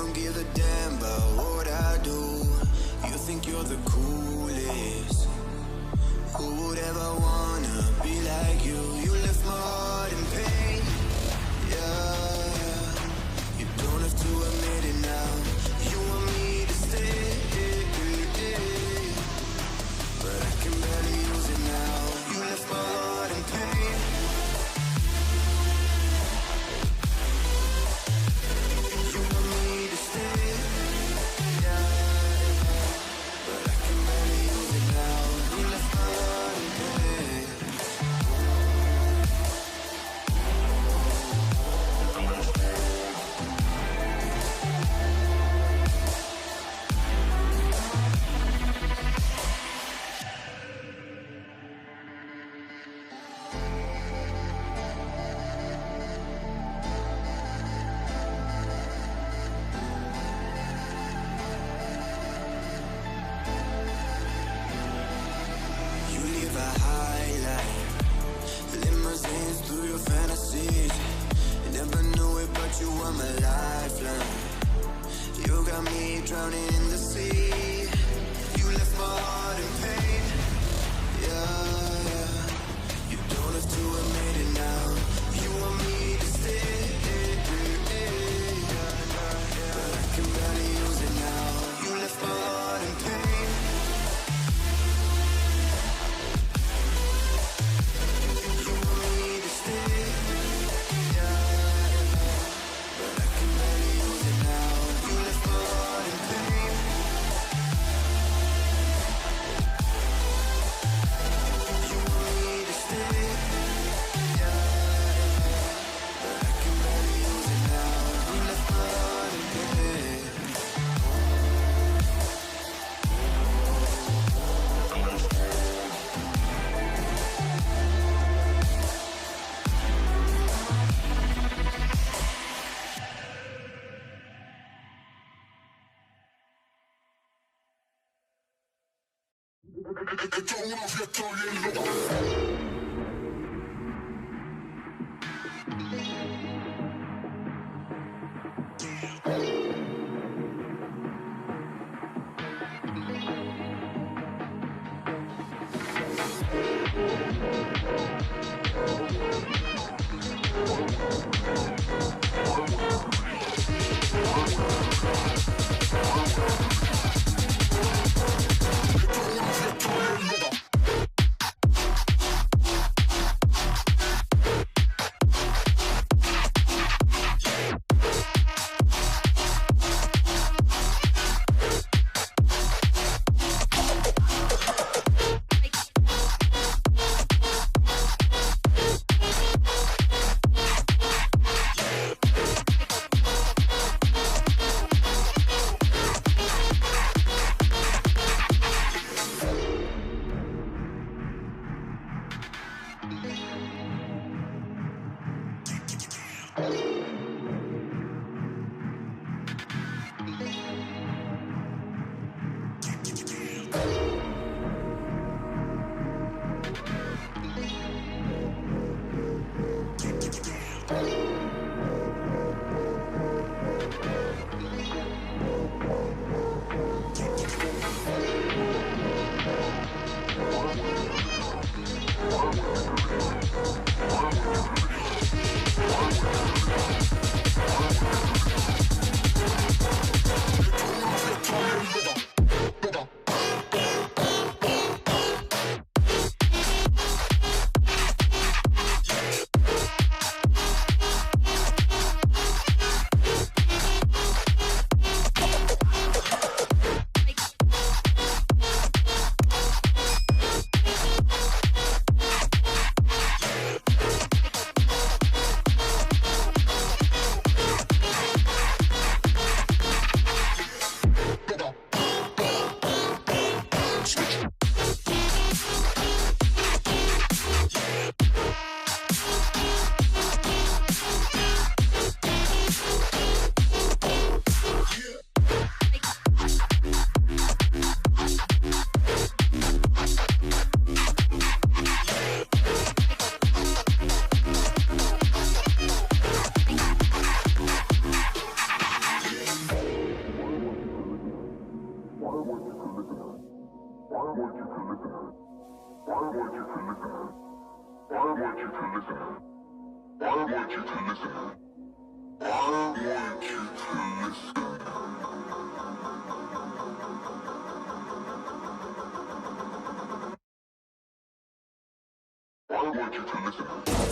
don't give a damn about what I do. You think you're the coolest. Who would ever wanna be like you? You left my heart in pain. Yeah, you don't have to admit it now. You want me to stay, but I can barely use it now. You left my heart in pain. You want me to stay, yeah, but I can barely use it now. You left my heart in pain. You live a high life, limousines through your fantasies. You never knew it, but you were my lifeline. You got me drowning in the sea. You left my heart in pain. Yeah, you don't have to admit it now. You want me to stay, but I can barely use it now. You left my heart in pain. You want me to stay, yeah, but I can barely use it now. You left my heart in pain. You want me to stay, yeah, but I can barely use it now. You left my heart in pain. I want you to listen.